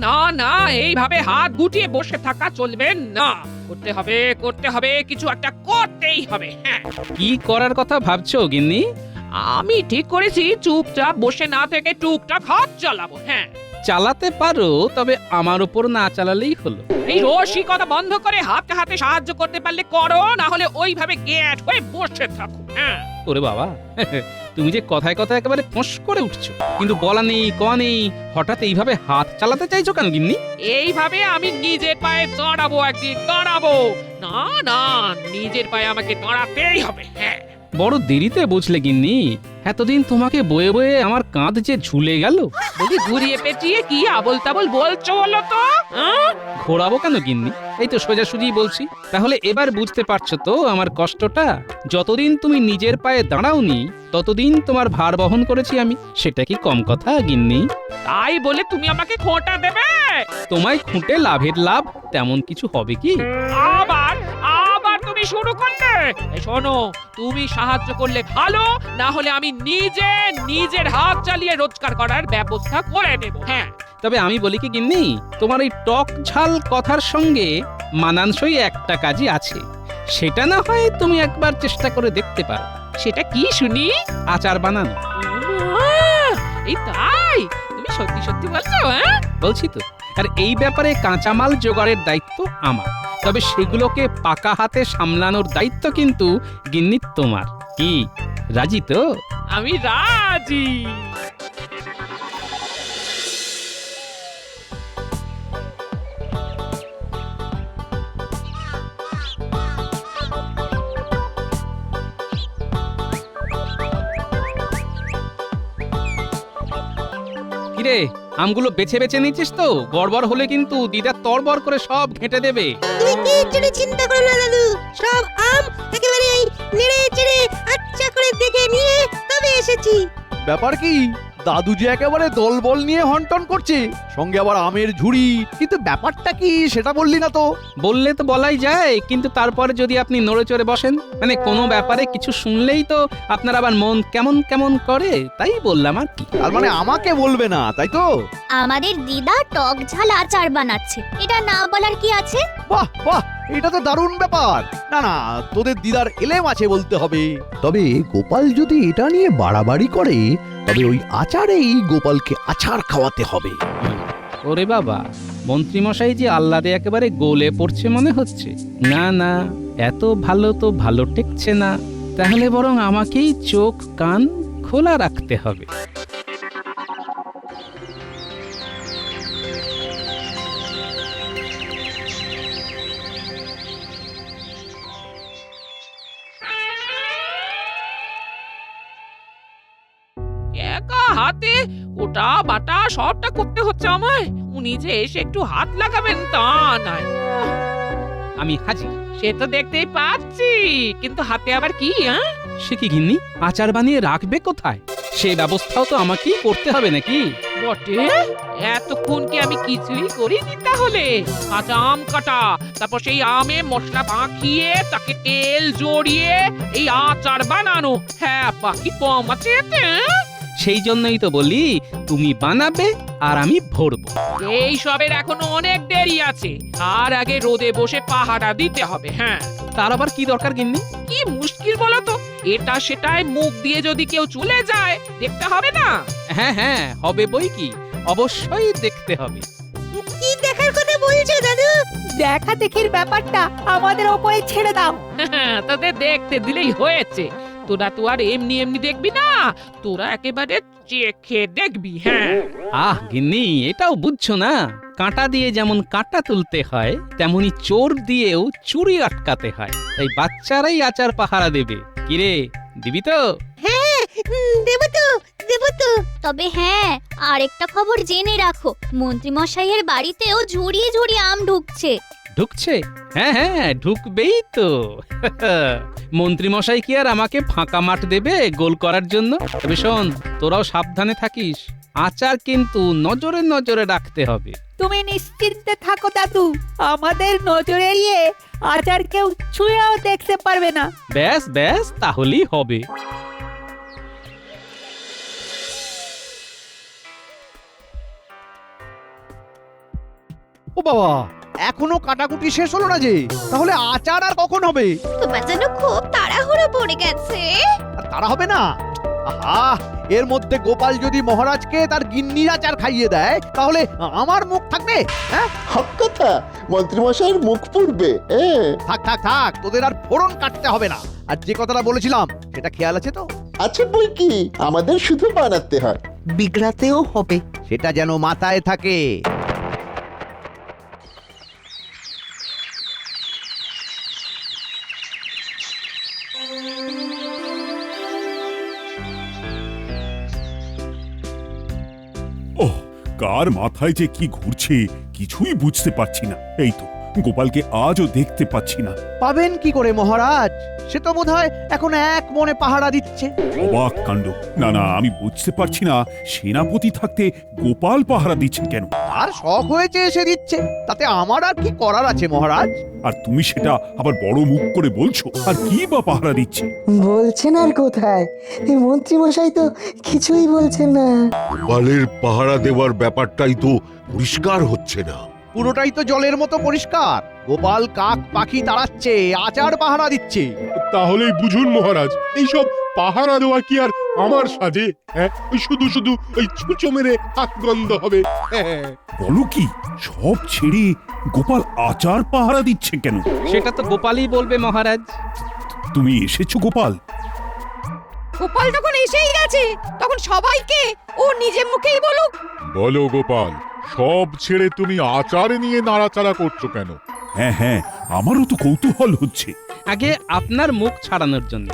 না না, এইভাবে হাত গুটিয়ে বসে থাকা চলবে না। করতে হবে, কিছু একটা করতেই হবে। হ্যাঁ, কি করার কথা ভাবছো গিন্নি? আমি ঠিক করেছি চুপচাপ বসে না থেকে টুকটাক হাত চালাবো। হ্যাঁ, চালাতে পারো, তবে আমার উপর না চালালেই হলো। এই রসিকতা বন্ধ করে হাতে হাতে সাহায্য করতে পারলে করো, না হলে ওইভাবে গ্যাট হয়ে বসে থাকো। হ্যাঁ, ওরে বাবা, তুমি যে কথায় কথায় একেবারে ফোঁস করে উঠছো, কিন্তু বলা নেই কওয়া নেই, হঠাৎ এইভাবে হাত চালাতে চাইছো কেন গিন্নি? এইভাবে আমি নিজের পায়ে দাঁড়াবো, একদিন দাঁড়াবো। না না, নিজের পায়ে আমাকে দাঁড়াতেই হবে। হ্যাঁ, বড় দেরিতে বুঝলে গিন্নি, এতদিন তোমাকে বয়ে বয়ে আমার কাঁধ যে ঝুলে গেল। বলি ঘুরিয়ে পেঁচিয়ে কি আবল তাবল বলছো বলো তো? হ্যাঁ? ঘোরাবো কেন গিন্নি? এই তো সোজাসুজি বলছি। তাহলে এবার বুঝতে পারছো তো আমার কষ্টটা? যতদিন তুমি নিজের পায়ে দাঁড়াওনি, ততদিন তোমার ভার বহন করেছি আমি। সেটা কি কম কথা গিন্নি? তাই বলে তুমি আমাকে খোঁটা দেবে? তোমায় খুঁটে লাভের লাভ তেমন কিছু হবে কি? আবার আবার তুমি শুরু করলে। এই শোনো, তুমি সাহায্য করলে ভালো, না হলে আমি নিজের হাত চালিয়ে রোজগার করার ব্যবস্থা করে নেব। হ্যাঁ, তবে আমি বলি কি গিন্নি, তোমার এই টক ঝাল কথার সঙ্গে মানানসই একটা কাজই আছে। সেটা না হয় তুমি একবার চেষ্টা করে দেখতে পারো। সেটা কি শুনি? আচার বানানো। আহ, এই তাই? তুমি সত্যি সত্যি বলছো? হ্যাঁ, বলছি তো। আর এই ব্যাপারে কাঁচামাল জোগাড়ের দায়িত্ব আমার, তবে সেগুলোকে পাকা হাতে সামলানোর দায়িত্ব কিন্তু গিন্নি তোমার। কি রাজি তো? আমি রাজি। কিরে, আমগুলো বেছে বেছে নিচ্ছিস তো? গড়বড় হলে কিন্তু দিদা তরবর করে সব ঘেঁটে দেবে। তুমি কিচ্ছুটি চিন্তা করো না দাদু, সব আম একেবারে এই নেড়ে চেড়ে আচ্ছা করে দেখে নিয়ে তবে এসেছি। ব্যাপার কি? দাদু যে একেবারে দলবল নিয়ে হন্টন করছে, সঙ্গে আবার আমের ঝুড়ি, কিন্তু ব্যাপারটা কি সেটা বললি না তো? বললে তো বলাই যায়, কিন্তু তারপরে যদি আপনি নড়ে চড়ে বসেন, মানে কোনো ব্যাপারে কিছু শুনলেই তো আপনার আবার মন কেমন কেমন করে, তাই বললাম আর কি। তার মানে আমাকে বলবে না, তাই তো? আমাদের দিদা টক ঝাল আচার বানাচ্ছে, এটা না বলার কি আছে? বাহ বাহ, এটা তো দারুণ ব্যাপার। না না, তোদের দিদার এলেম আছে বলতে হবে। তবে গোপাল যদি এটা নিয়ে বাড়াবাড়ি করে, তবে ওই আচারেই গোপালকে আচার খাওয়াতে হবে। ওরে বাবা, মন্ত্রীমশাই যে আহ্লাদে একেবারে গলে পড়ছে মনে হচ্ছে। না না, এত ভালো তো ভালো টেকছে না। তাহলে বরং আমাকেই চোখ কান খোলা রাখতে হবে। একা হাতে ওটা বাটা সবটা করতে হচ্ছে আমায়। উনি যে এসে একটু হাত লাগাবেন তা নয়। আমি হাজির। সে তো দেখতেই পাচ্ছি, কিন্তু হাতে আবার কি? হ্যাঁ, সে কি গিন্নি, আচার বানিয়ে রাখবে কোথায়? সে ব্যবস্থাও তো আমাকেই করতে হবে নাকি? বটে। এতক্ষণ কি আমি কিছুই করিনি তাহলে? কাঁচা আম কাটা, তারপর সেই আমে মশলা মাখিয়ে তাকে তেল জড়িয়ে এই আচার বানানো। হ্যাঁ, বাকি কম আছে এতে? সেই জন্যই তো বলি, তুমি বানাবে আর আমি ভরবো। এই সবের এখনো অনেক দেরি আছে। আর আগে রোদে বসে পাহারা দিতে হবে। হ্যাঁ, তার আবার কি দরকার গিন্নি? কি মুশকিল বলো তো? এটা সেটাই মুখ দিয়ে যদি কেউ চলে যায়, দেখতে হবে না? হ্যাঁ হ্যাঁ, হবে বই কি, অবশ্যই দেখতে হবে। কি দেখার কথা বলছো দাদু? দেখা দেখির ব্যাপারটা আমাদের ওপরে ছেড়ে দাও। তোদের দেখতে দিলেই হয়েছে। তোরা তো আর এমনি এমনি দেখবি না, তোরা একেবারে চেখে দেখবি। হ্যাঁ, আহ গিন্নি, এটাও বুঝছো না? কাঁটা দিয়ে যেমন কাঁটা তুলতে হয়, তেমনি চোর দিয়েও চুরি আটকাতে হয়। তাই বাচ্চারাই আচার পাহারা দেবে। কিরে, দিবি তো? হ্যাঁ, দেব তো, দেব তো। তবে হ্যাঁ, আরেকটা খবর জেনে রাখো, মন্ত্রী মশাইয়ের বাড়িতেও ঝুড়িয়ে ঝুড়িয়ে আম ঢুকছে। ঢুকছে? হ্যাঁ হ্যাঁ, ঢুকবেই তো। মন্ত্রী মশাই কি আর আমাকে ফাঁকা মাঠ দেবে গোল করার জন্য? তবে শোন, তোরাও সাবধানে থাকিস। আচার কিন্তু নজরে নজরে রাখতে হবে। তুমি নিশ্চিন্তে থাকো দাদু, আমাদের নজর এড়িয়ে আচার কেউ ছুঁয়েও দেখতে পারবে না। ব্যাস ব্যাস, তাহলেই হবে। বাবা, এখনো কাটাকুটি শেষ হলো না যে, তাহলে আচার আর কখন হবে? তোমার যেন খুব তাড়াহুড়ো পড়ে গেছে। আর তারা হবে না। আহা, এর মধ্যে গোপাল যদি মহারাজকে তার গিন্নির আচার খাইয়ে দেয়, তাহলে আমার মুখ থাকবে? হ্যাঁ, হক কথা, মন্ত্রীমশাইয়ের মুখ পুড়বে। থাক থাক থাক, তোদের আর ফোড়ন কাটতে হবে না। আর যে কথাটা বলেছিলাম সেটা খেয়াল আছে তো? আছে বই কি, আমাদের শুধু বানাতে হয়। বিগড়াতেও হবে। সেটা যেন মাথায় থাকে। ওহ, কার মাথায় যে কি ঘুরছে কিছুই বুঝতে পারছি না। এই তো গোপালকে আজও দেখতে পাচ্ছি না। পাবেন কি করে মহারাজ? সে তো বোধহয় এখন এক মনে পাহারা দিচ্ছে। অবাক কাণ্ড। না না, আমি বুঝতে পারছি না সেনাপতি থাকতে গোপাল পাহারা দিচ্ছে কেন। আর শখ হয়েছে এসে দিচ্ছে, তাতে আমার আর কি করার আছে মহারাজ? আর তুমি সেটা আবার বড় মুখ করে বলছো। আর কি বা পাহারা দিচ্ছে? বলছেন আর কোথায়, এই মন্ত্রীমশাই তো কিছুই বলছেন না। গোপালের পাহারা দেওয়ার ব্যাপারটাই তো পরিষ্কার হচ্ছে না। পুরোটাই তো জলের মতো পরিষ্কার। গোপাল কাক পাখি তাড়াচ্ছে, আচার পাহারা দিচ্ছে। তাহলেই বুঝুন মহারাজ, এইসব পাহারা দেওয়া কি আর আমার সাজে? হ্যাঁ, ওই শুধু শুধু ওই ছুঁচো মেরে হাত গন্ধ হবে। হ্যাঁ, বলো কি, সব ছেড়ে গোপাল আচার পাহারা দিচ্ছে কেন? সেটা তো গোপালই বলবে মহারাজ। তুমি এসেছো গোপাল? গোপাল যখন এসেই গেছে তখন সবাইকে ও নিজে মুখেই বলুক। বলো গোপাল, সব ছেড়ে তুমি আচার নিয়ে নাড়াচাড়া করছো কেন? হ্যাঁ হ্যাঁ, আমারও তো কৌতূহল হচ্ছে। আগে আপনার মুখ ছাড়ানোর জন্য।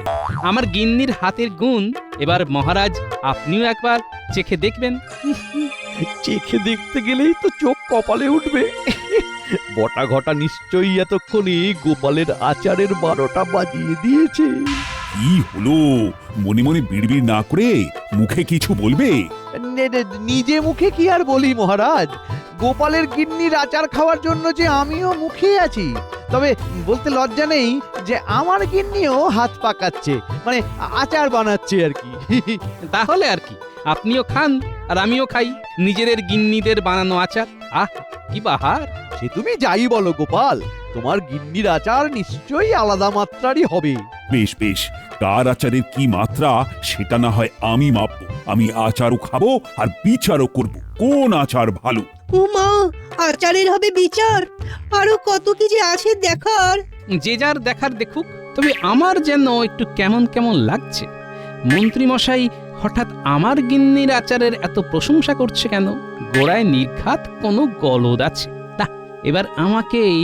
আমার গিন্নির হাতের গুণ এবার মহারাজ আপনিও একবার চেখে দেখবেন। চেখে দেখতে গেলেই তো চোখ কপালে উঠবে। বটা ঘটা নিশ্চয়ই এতক্ষণে গোপালের আচারের 12টা বাজিয়ে দিয়েছে। কি হলো? মনে মনে বিড়বিড় না করে মুখে কিছু বলবে? নিজে মুখে কি আর বলি মহারাজ, গোপালের গিন্নির আচার খাওয়ার জন্য যে আমিও মুখে আছি। তবে বলতে লজ্জা নেই যে আমার গিন্নিও হাত পাকাচ্ছে, মানে আচার বানাচ্ছে আর কি। তাহলে আর কি, আপনিও খান আর আমিও খাই নিজেদের গিন্নিদের বানানো আচার। আহ, কি বাহার! সে তুমি যাই বলো গোপাল, তোমার গিন্নির আচার নিশ্চয়ই আলাদা মাত্রারই হবে। বেশ বেশ, কার আচারের কি মাত্রা সেটা না হয় আমি মাপবো। আমি আচারও খাবো আর বিচারও করব কোন আচার ভালো। উমা, আচারের হবে বিচার? আরো কত কি যে আছে দেখার। যে যার দেখার দেখুক। তবে আমার যেন একটু কেমন কেমন লাগছে। মন্ত্রী মশাই হঠাৎ আমার গিন্নির আচারের এত প্রশংসা করছে কেন? গোড়ায় নির্ঘাত কোনো গলদ আছে। না, এবার আমাকেই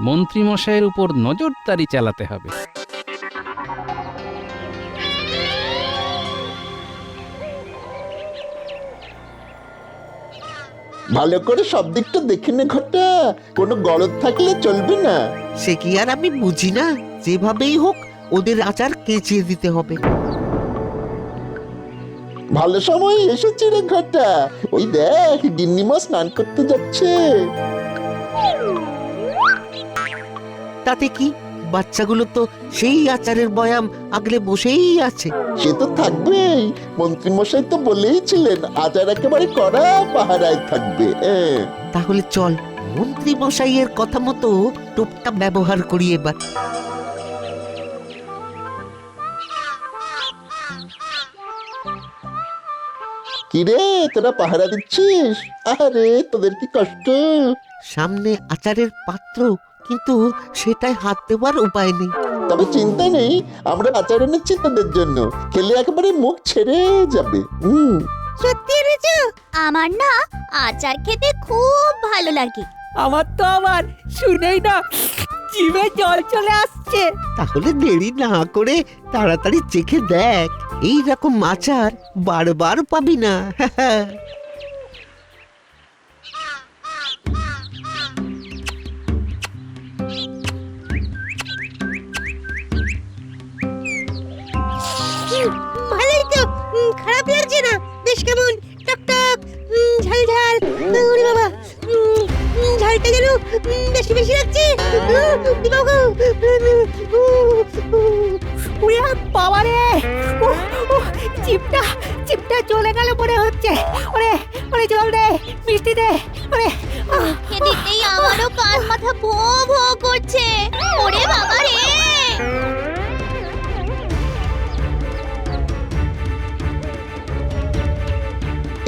মন্ত্রী মশাইয়ের উপর নজরদারি চালাতে হবে। ভালো করে সব দিকটা দেখে নে ঘটা, কোনো গলদ থাকলে চলবে না। সে কি আর আমি বুঝি না? যেভাবেই হোক ওদের আচার কেচিয়ে দিতে হবে। ভালো সময় এসেছে রে ঘটা, ওই দেখ গিন্নিমা স্নান করতে যাচ্ছে। তাতে কি, বাচ্চাগুলো তো সেই আচারের বয়াম আগলে বসেই আছে। সে তো থাকবেই, মন্ত্রীমশাই তো বলেইছিলেন আচার একেবারে কড়া পাহারায় থাকবে। তাহলে চল, মন্ত্রী মশাইয়ের কথা মতো টোপটা ব্যবহার করি এবার। কিরে, তোরা পাহারা দিচ্ছিস? আরে তোদের কি কষ্ট। সামনে আচারের পাত্র, কিন্তু সেটাই হাত দেওয়ার উপায় নেই। তবে চিন্তা নেই, আমরা আচার এনেছি তোদের জন্য, খেলে একেবারে মুখ ছেড়ে যাবে। সত্যি এনেছো? আমার না আচার খেতে খুব ভালো লাগে। আমার তো আবার শুনেই না জিভে জল চলে আসছে। তাহলে দেরি না করে তাড়াতাড়ি চেখে দেখ, এই রকম আচার বারবার পাবি না। ভালোই তো, খারাপ লাগছে না। বেশ কেমন টকটক, ঝাল ঝাল। ওরে বাবা, ঝালটা যেন বেশি বেশি লাগছে। বাবা রে, চিপটা চিপটা চলে গেল মনে হচ্ছে। ওরে ওরে, জল দে, মিষ্টি দে। ওরে এদিকেই আমার মাথা ভো ভো করছে। ওরে বাবা রে!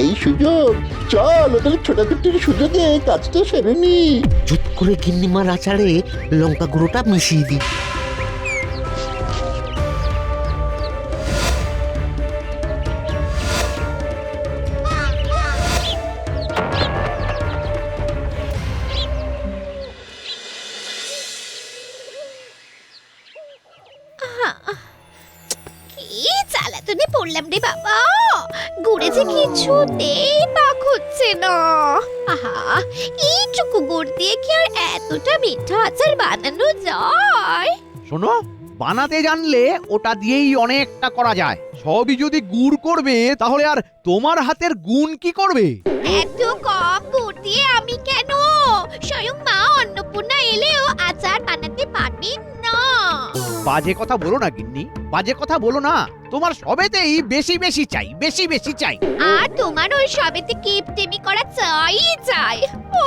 এই সুযোগ, চল ওদের ছোটাছুটির সুযোগে কাজটা সেরে নি। চুপ করে গিন্নিমার আচারে লঙ্কা গুঁড়োটা মিশিয়ে দিই। কি জ্বালাতনে পড়লাম রে বাবা, গুড়ে যে কিছুতেই পাক হচ্ছে না। আহা, এইটুকু গুড় দিয়ে কি আর এতটা মিঠা আচার বানানো যায়? শোনো, বানাতে জানলে ওটা দিয়েই অনেকটা করা যায়। সবই যদি গুড় করবে তাহলে আর তোমার হাতের গুণ কি করবে? এত কম গুড় দিয়ে আমি কেন? স্বয়ং মা অন্নপূর্ণা এলেও আচার বানাতে পারবেন না। বাজে কথা বলো না গিন্নি, বাজে কথা বলো না। তোমার সবেতেই বেশি বেশি চাই, বেশি বেশি চাই। আর তোমার ওই সবেতে কিপটেমি করা চাই চাই। ও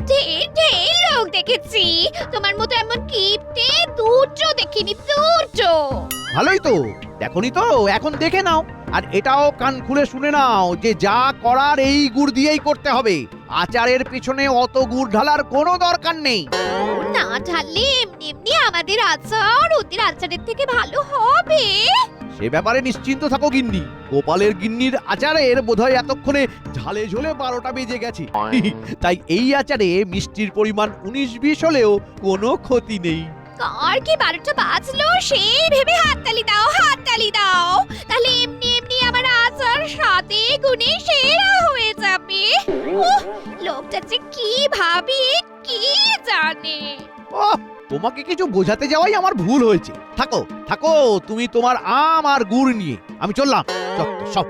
ঢের ঢের লোক দেখেছি, তোমার মতো এমন কিপটে দুটো দেখিনি, দুটো। ভালোই তো, দেখনি তো, এখন দেখে নাও। আর এটাও কান খুলে শুনে নাও যে যা করার এই গুড় দিয়েই করতে হবে। আচারের পিছনে অত গুড় ঢালার কোনো দরকার নেই। না ঢাললে এমনি এমনি আমাদের আচার ওদের আচারের থেকে ভালো হবে। সে ব্যাপারে নিশ্চিন্ত থাকো গিন্নি। গোপালের গিন্নির আচারের বোধহয় এতক্ষণে ঝালে ঝোলে 12টা বেজে গেছে। তাই এই আচারে মিষ্টির পরিমাণ 19-20 হলেও কোনো ক্ষতি নেই। কার কি 12টা বাজলো সেই ভেবে হাততালি দাও, হাততালি দাও। তাহলে এমনি এমনি আমার আচার সাথে গুণে সেরা হয়ে যাবে। উহ, লোকটা যে কি ভাবে কি জানে। ওহ, তোমাকে কিছু বোঝাতে যাওয়াই আমার ভুল হয়েছে। থাকো থাকো তুমি তোমার আম আর গুড় নিয়ে, আমি চললাম। সব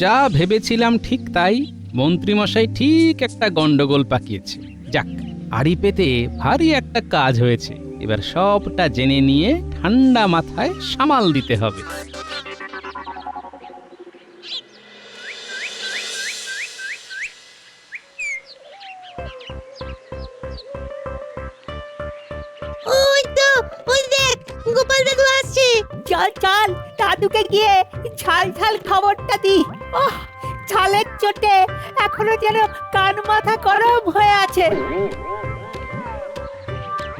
যা ভেবেছিলাম ঠিক তাই। মন্ত্রীমশাই ঠিক একটা গন্ডগোল পাকিয়েছে। যাক, আড়ি পেতে ভারী একটা কাজ হয়েছে। এবার সবটা জেনে নিয়ে ঠান্ডা মাথায় সামাল দিতে হবে। ওই তো, ওই দেখ গোপাল দাদু আসছে। চল চল দাদুকে গিয়ে ঝাল ঝাল খবরটা দি। ওহ, ঝালের চোটে এখনো যেন কান মাথা গরম হয়ে আছে।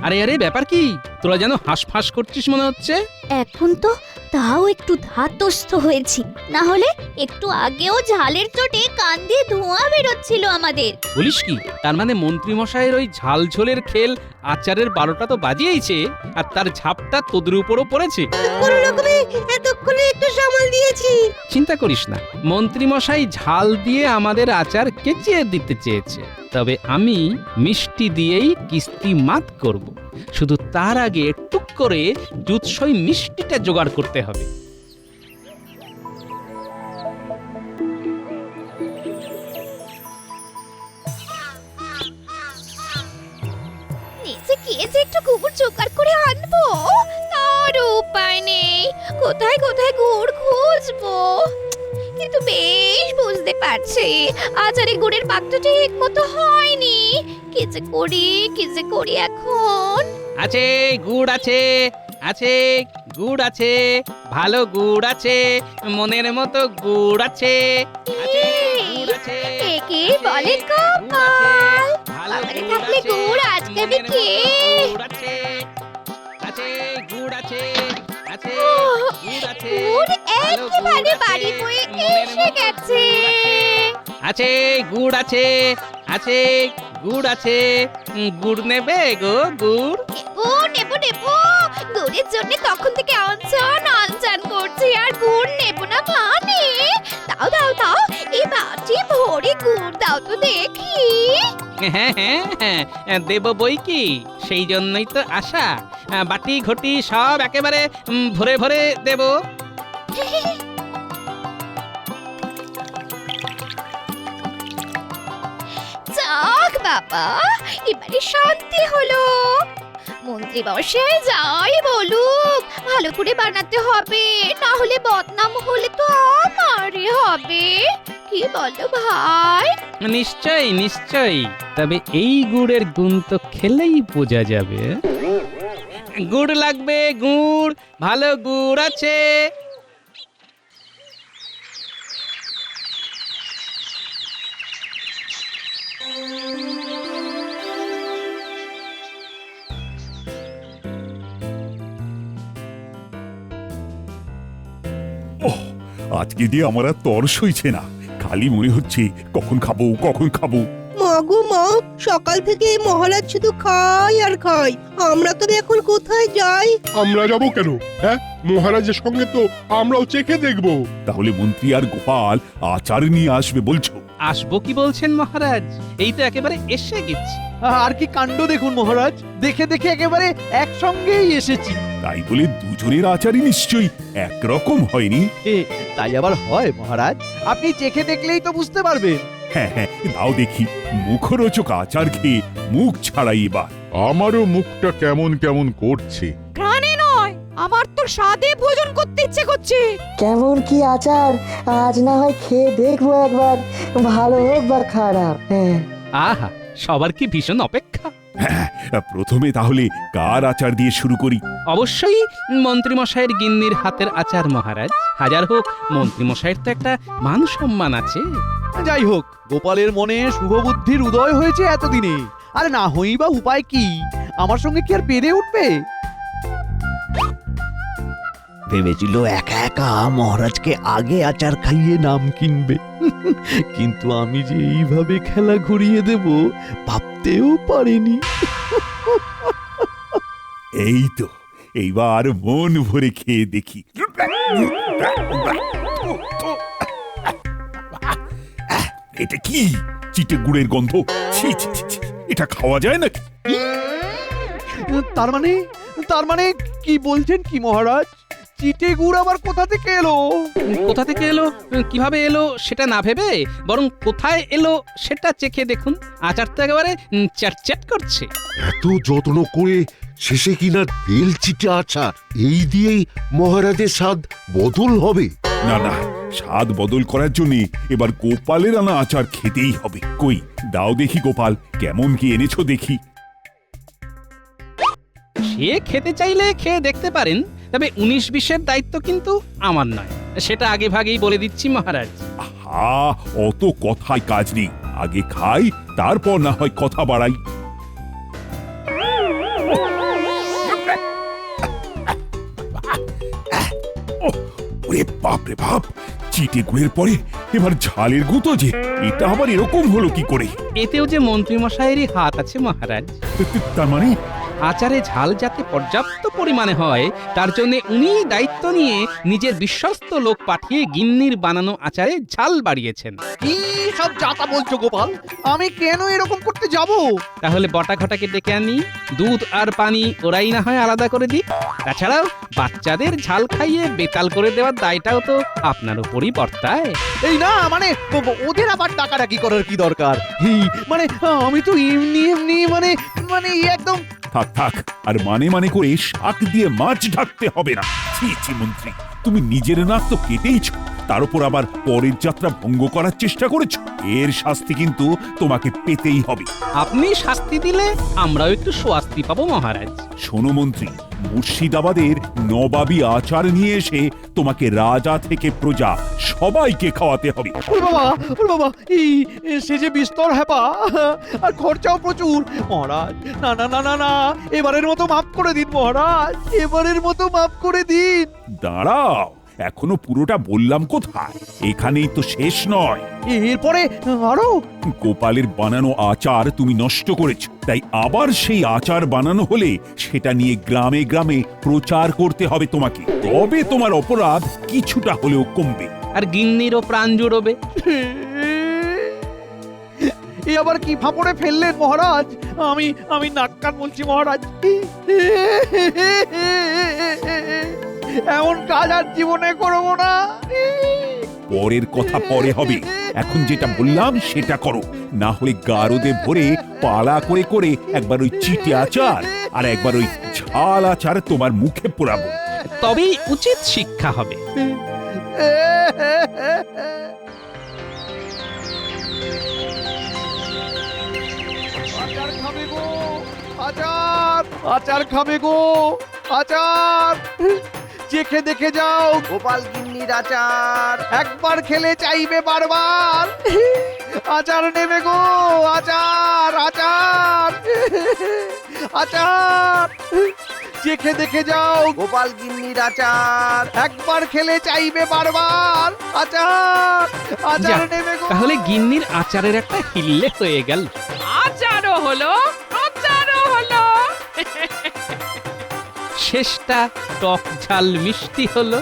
আরে আরে, ব্যাপার কি? তোরা যেন হাঁসফাঁস করছিস মনে হচ্ছে। এখন তো তাও একটু ধাতস্থ হয়েছি, না হলে একটু আগেও ঝালের চোটে কান দিয়ে ধোঁয়া বেরোচ্ছিল আমাদের। বলিস কি? তার মানে মন্ত্রীমশাইয়ের ওই ঝাল ঝোলের খেল আচারের 12টা তো বাজিয়েইছে, আর তার ঝাপটা তোদের উপরও পড়েছে। কোনো রকমে এতক্ষণে একটু সামাল দিয়েছি। চিন্তা করিস না, মন্ত্রীমশাই ঝাল দিয়ে আমাদের আচার কেচিয়ে দিতে চেয়েছে, তবে আমি মিষ্টি দিয়েই কিস্তি মাত করব। শুধু তার আগে টুক করে দুধসই মিষ্টিটা জোগাড় করতে হবে। নিচে গিয়ে যে একটু গুড় জোগাড় করে আনবো তার উপায় নেই। কোথায় কোথায় গুড় খুঁজবো, কিন্তু বেশ বুঝতে পারছি আচারে গুড়ের পাকটা ঠিক মতো হয়নি। কি যে করি এখন। আছে গুড় আছে, আছে গুড় আছে, ভালো গুড় আছে, মনের মতো গুড় আছে, আছে গুড় আছে। একে বলে কপাল, বাবারে থাকলে গুড় আজকে আমি কে। গুড় আছে, আছে গুড় আছে, আছে গুড় আছে, গুড় একেবারে বাড়ি বয়ে এসে গেছে। আছে গুড় আছে, আছে গুড় আছে। গুড় নেবে গো? গুড় নেবো গুড়ের জন্য তখন থেকে আনচান করছি, আর গুড় নেবো না মানে? দাও দাও দাও, এই বাটি ভরে গুড় দাও তো দেখি। হ্যাঁ হ্যাঁ হ্যাঁ, দেব বই কি, সেই জন্যই তো আশা। বাটি ঘটি সব একেবারে ভরে ভরে দেব। যাক বাবা, এবারে শান্তি হলো। মন্ত্রী মশাই যাই বলুক ভালো করে বানাতে হবে, না হলে বদনাম হলে তো আমারই হবে। কি বলো ভাই? নিশ্চয়ই নিশ্চয়ই, তবে এই গুড়ের গুণ তো খেলেই বোঝা যাবে। গুড় লাগবে, গুড়, ভালো গুড় আছে? ওহ, আজকে দিয়ে আমার আর তর সইছে না, খালি মনে হচ্ছে কখন খাবো কখন খাবো। মা গো মা, সকাল থেকে মহারাজ শুধু খায় আর খায়। আমরা তবে এখন কোথায় যাই? আমরা যাব কেন? হ্যাঁ, মহারাজের সঙ্গে তো আমরাও চেখে দেখব। তাহলে মন্ত্রী আর গোপাল আচার নিয়ে আসবে বলছো? আসবো কি বলছেন মহারাজ, এই তো একেবারে এসে গেছি। আর কি কাণ্ড দেখুন মহারাজ, দেখে দেখে একেবারে একসঙ্গেই এসেছি। তাই বলে দুজনের আচারই নিশ্চয়ই একরকম হয়নি। তাই আবার হয় মহারাজ? আপনি চেখে দেখলেই তো বুঝতে পারবেন। হ্যাঁ হ্যাঁ, দাও দেখি, মুখরোচক আচার খেয়ে মুখ ছাড়াই এবার। আমারও মুখটা কেমন কেমন করছে। ঘ্রাণে নয়, আমার তো স্বাদে ভোজন করতে ইচ্ছে করছে। কেমন কি আচার, আজ না হয় খেয়ে দেখবো একবার, ভালো হোক বা খারাপ। হ্যাঁ, আহা, সবার কি ভীষণ অপেক্ষা। হ্যাঁ, প্রথমে তাহলে কার আচার দিয়ে শুরু করি? অবশ্যই মন্ত্রীমশাইয়ের গিন্নির হাতের আচার মহারাজ। হাজার হোক মন্ত্রীমশাইয়ের তো একটা মান সম্মান আছে। যাই হোক, গোপালের মনে শুভ বুদ্ধির উদয় হয়েছে এতদিনে, আরে না হই বা উপায় কি? আমার সঙ্গে কি আর পেরে উঠবে? ভেবেছিল একা একা মহারাজকে আগে আচার খাইয়ে নাম কিনবে, কিন্তু আমি যে এইভাবে খেলা ঘুরিয়ে দেব ভাবতেও পারিনি। এই তো, এইবার মন ভরে খেয়ে দেখি। এটা কি চিটে গুড়ের গন্ধ? ছি ছি ছি ছি, এটা খাওয়া যায় নাকি? তার মানে কি বলছেন কি মহারাজ? চিটে গুড় আবার কোথা থেকে এলো? কোথা থেকে এলো, কিভাবে এলো সেটা না ভেবে বরং কোথায় এলো সেটা চেখে দেখুন। আচার তো একেবারে চ্যাটচ্যাট করছে। এত যত্ন করে শেষে কিনা তেল চিটে আচার, এই দিয়েই মহারাজের স্বাদ বদল হবে? না না, স্বাদ বদল করার জন্য এবার গোপালের আনা আচার খেতেই হবে। কই দাও দেখি গোপাল, কেমন কি এনেছো দেখি। সে খেতে চাইলে খেয়ে দেখতে পারেন, তবে 19-20-এর দায়িত্ব কিন্তু আমার নয়, সেটা আগে ভাগেই বলে দিচ্ছি মহারাজ। আহা, অত কথায় কাজ নেই, আগে খাই তারপর না হয় কথা বাড়াই। ওরে বাপ রে বাপ, চিটে গুড়ের পরে এবার ঝালের গুঁতো যে, এটা আবার এরকম হলো কি করে? এতেও যে মন্ত্রীমশাইয়েরই হাত আছে মহারাজ। তার মানে আচারে ঝাল যাতে পর্যাপ্ত পরিমাণে হয় তার জন্য উনিই দায়িত্ব নিয়ে নিজের বিশ্বস্ত লোক পাঠিয়ে গিন্নির বানানো আচারে ঝাল বাড়িয়েছেন। কি সব যাতা বলছো গোপাল? আমি কেন এরকম করতে যাব? তাহলে বটা ঘটাকে ডেকে আনি, দুধ আর পানি ওরাই না হয় আলাদা করে দিই। তাছাড়াও বাচ্চাদের ঝাল খাইয়ে বেতাল করে দেওয়ার দায়টাও তো আপনার উপরই বর্তায়। এই না মানে ওদের আবার ডাকাডাকি করার কি দরকার? মানে আমি তো এমনি মানে একদম। থাক থাক, আর মানে মানে করে শাক দিয়ে মাছ ঢাকতে হবে না। ছি ছি মন্ত্রী, তুমি নিজের নাক তো কেটেইছ, তার উপর আবার পরের যাত্রা ভঙ্গ করার চেষ্টা করেছ। এর শাস্তি কিন্তু তোমাকে পেতেই হবে। আপনি শাস্তি দিলে আমরাও একটু স্বস্তি পাবো মহারাজ। শোনো মন্ত্রী, মুর্শিদাবাদের নবাবী আচার নিয়ে এসে তোমাকে রাজা থেকে প্রজা সবাইকে খাওয়াতে হবে। ওরে বাবা, এই সে যে বিস্তর হ্যাপা, আর খরচাও প্রচুর। মহারাজ না না না না না, এবারের মতো মাফ করে দিন মহারাজ, এবারের মতো মাফ করে দিন। দাঁড়াও, এখনো পুরোটা বললাম কোথায়, এখানেই তো শেষ নয়। এরপরে আরো? গোপালের বানানো আচার তুমি নষ্ট করেছ, তাই আবার সেই আচার বানানো হলে সেটা নিয়ে গ্রামে গ্রামে প্রচার করতে হবে তোমাকে, তবে তোমার অপরাধ কিছুটা হলেও কমবে। আর গিন্নিরও প্রাণ জুড়বে। এ আবার কি ফাপড়ে ফেললেন মহারাজ? আমি নাক কান বলছি মহারাজ, এমন কাজ আর জীবনে করবো না। পরের কথা পরে হবে, এখন যেটা বললাম সেটা করো, না হলে গারদে ভরে পালা করে করে একবার ওই চিটে আচার আর একবার ওই ঝাল আচার তোমার মুখে পোড়াবো। তবেই উচিত শিক্ষা হবে। আচার খাবে গো, আচার আচার খাবে গো, আচার চেখে দেখে যাও গোপাল গিন্নির আচার, একবার খেলে চাইবে বারবার। আচার নেবে গো, আচার আচার আচার চেখে দেখে যাও গোপাল গিন্নির আচার, একবার খেলে চাইবে বারবার। আচার আচার যাক, নেবে গো। তাহলে গিন্নির আচারের একটা হিল্লে হয়ে গেল। আচারও হলো, আচারও হলো। শেষটা টক ঝাল মিষ্টি হলো।